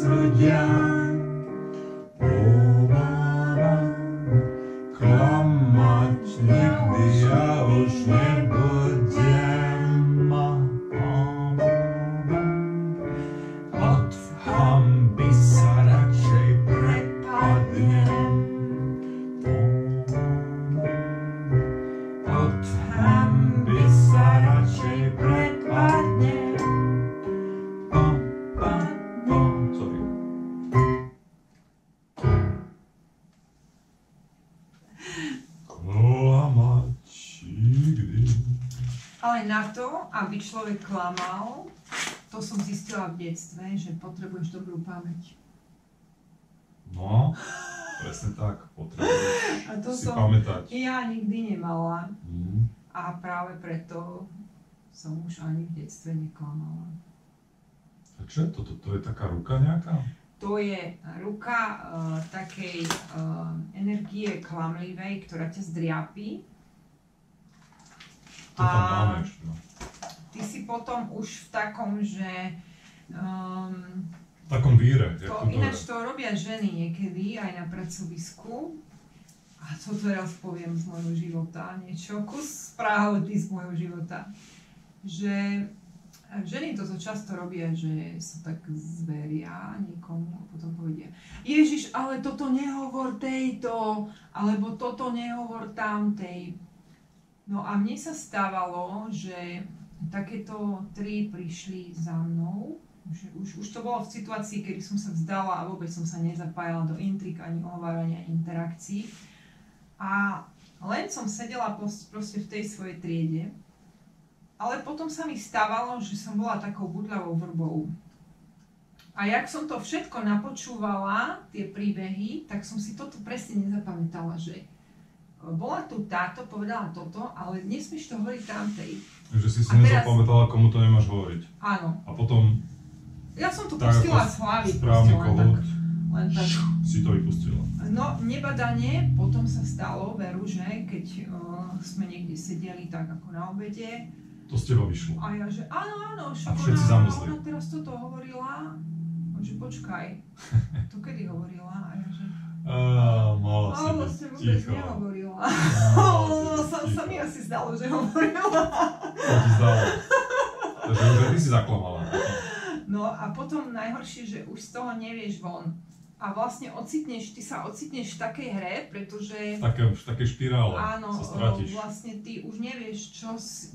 ľudia. Klamať nikdy ja už nebudem. Od hanby sa radšej prepadnem. Od hanby sa radšej prepadnem. Sorry. Klamať nikdy. Ale na to, aby človek klamal, to som zistila v detstve, že potrebuješ dobrú pamäť. No, presne tak, potrebuješ si pamätať. Ja nikdy nemala. A práve preto som už ani v detstve neklamala. A čo je toto? To je taká ruka nejaká? To je ruka takej energie klamlivej, ktorá ťa zdriapí. To tam máme ešte, no. Ty si potom už v takom, že... v takom víre. Ináč to robia ženy niekedy aj na pracovisku. A to teraz poviem z môjho života, niečo, kus pravdy z môjho života. Že ženy toto často robia, že sa tak zveria niekomu a potom povedia: Ježiš, ale toto nehovor tejto, alebo toto nehovor tamtej. No a mne sa stávalo, že takéto tri prišli za mnou, že už to bolo v situácii, kedy som sa vzdala a vôbec som sa nezapájala do intrik ani ohovárania interakcií. A len som sedela proste v tej svojej triede, ale potom sa mi stávalo, že som bola takou budľavou vrbou. A jak som to všetko napočúvala, tie príbehy, tak som si toto presne nezapamätala, že bola tu táto, povedala toto, ale nesmieš to hovoriť tamtej. Takže si nezapamätala, komu to nemáš hovoriť. Áno. A potom... Ja som to pustila z hlavy. Správny kohút, len tak. si to vypustila. No, nebadanie, potom sa stalo, veru, že keď sme niekde sedeli tak ako na obede. To z teba vyšlo. A ja, že áno, však ona teraz toto hovorila. On že počkaj, to kedy hovorila? A ja, že... Mala si byť vlastne vôbec ticho. nehovorila. Sa mi asi zdalo, že hovorila. To ti zdalo. Takže už aj ty si zaklamala. No a potom najhoršie, že už z toho nevieš von. A vlastne ty sa ocitneš v takej hre, pretože... V takej špirále áno, sa stratíš. vlastne ty už nevieš,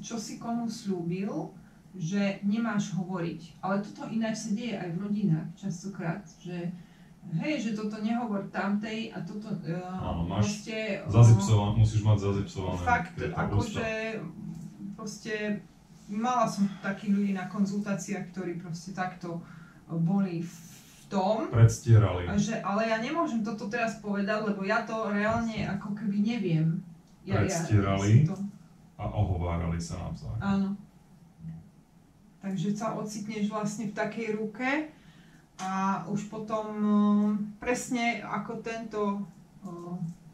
čo si komu slúbil, že nemáš hovoriť. Ale toto ináč sa deje aj v rodinách častokrát, že hej, že toto nehovor tamtej a toto proste... Musíš mať zazipsované. Fakt, akože proste mala som takých ľudí na konzultáciách, ktorí proste takto boli v tom. Predstierali. Ale ja nemôžem toto teraz povedať, lebo ja to reálne ako keby neviem. Predstierali a ohovárali sa navzájom. Áno. Takže sa ocitneš vlastne v takej ruke a už potom presne ako tento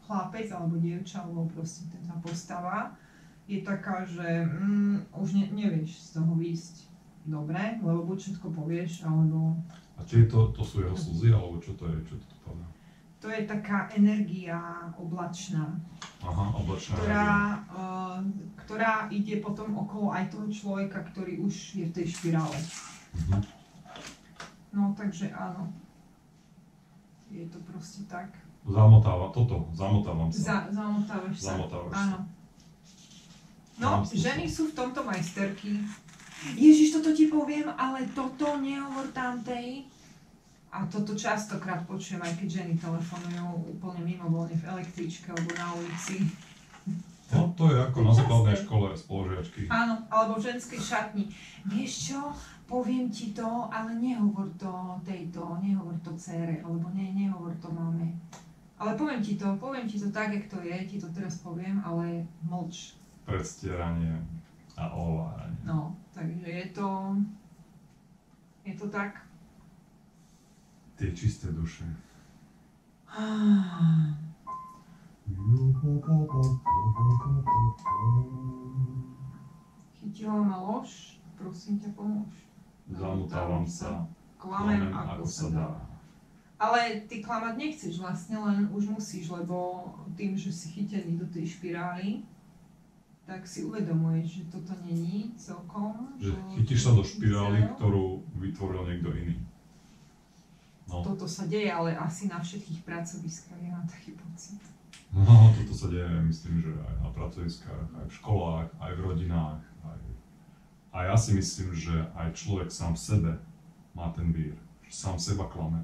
chlapec alebo dievča, alebo proste tá postava je taká, že už nevieš z toho výjsť dobre, lebo buď všetko povieš, alebo... A či to sú jeho slzy, alebo čo to je? Čo to padá? To je taká energia oblačná. Aha, oblačná ktorá ide potom okolo aj toho človeka, ktorý už je v tej špirále. No, takže áno. Je to proste tak. Zamotávam sa. Zamotávaš sa. Áno. No, ženy sú v tomto majsterky. Ježiš, toto ti poviem, ale toto nehovor tamtej. A toto častokrát počujem, aj keď ženy telefonujú úplne mimovoľne v električke alebo na ulici. No, to je ako na základnej škole spolužiačky. Áno, alebo v ženskej šatni. Vieš čo, poviem ti to, ale nehovor to tejto, nehovor to dcére, alebo nehovor to mame. Ale poviem ti to tak, jak to je, ti to teraz poviem, ale mlč. Predstieranie a ohováranie. No, takže je to tak. Tie čisté duše. Chytila ma lož, prosím ťa, pomôž. Zamotávam sa, klamem ako sa dá. Ale ty klamať nechceš vlastne, len už musíš, lebo tým, že si chytený do tej špirály, tak si uvedomuješ, že toto není celkom. Že chytíš sa do špirály, ktorú vytvoril niekto iný. No. Toto sa deje, ale asi na všetkých pracoviskách, ja mám taký pocit. No, toto sa deje, myslím, že aj na pracoviskách, aj v školách, aj v rodinách. A ja si myslím, že aj človek sám v sebe má ten vír. Sám seba klame.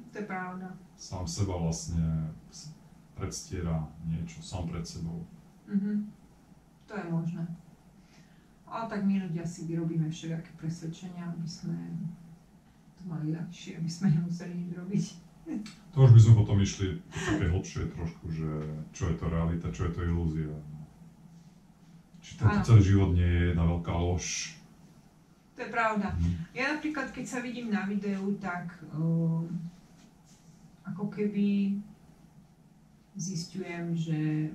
To je pravda. Sám seba vlastne predstiera niečo sám pred sebou. To je možné. Ale tak my ľudia si vyrobíme všelijaké presvedčenia, aby sme to mali ľahšie, aby sme nemuseli nič robiť. To už by sme potom išli také hlbšie trošku, že čo je to realita, čo je to ilúzia. Či tento celý život nie je jedna veľká lož. To je pravda. Ja napríklad, keď sa vidím na videu, tak ako keby zistujem, že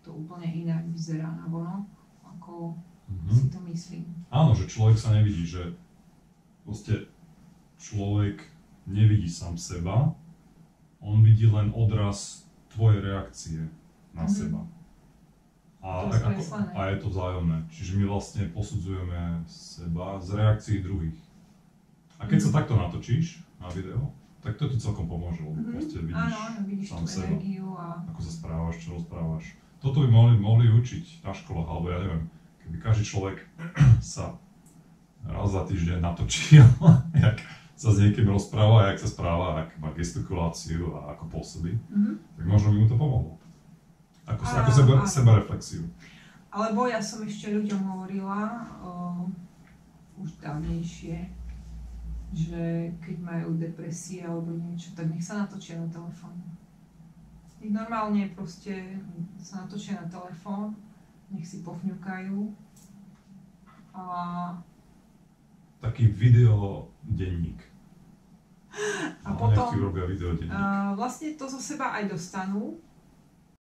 to úplne inak vyzerá na vonok, ako si to myslím. Áno, že človek sa nevidí, že proste človek nevidí sám seba, on vidí len odraz tvojej reakcie na seba. A je to vzájomné. Čiže my vlastne posudzujeme seba z reakcií druhých. A keď sa takto natočíš na video, tak to ti celkom pomôže, lebo proste vidíš sám seba. Ako sa správaš, čo rozprávaš. Toto by mohli učiť na školách, alebo ja neviem, keby každý človek sa raz za týždeň natočil, jak sa s niekým rozpráva, jak sa správa, jak má gestikuláciu a ako pôsobí, tak možno by mu to pomohlo. Ako sebareflexiu. Alebo ja som ešte ľuďom hovorila už dávnejšie, že keď majú depresie alebo niečo, tak nech sa natočia na telefón. Nech normálne proste sa natočia na telefón, nech si pofňukajú. Taký videodenník. A potom robia videodenník. vlastne to zo seba aj dostanú,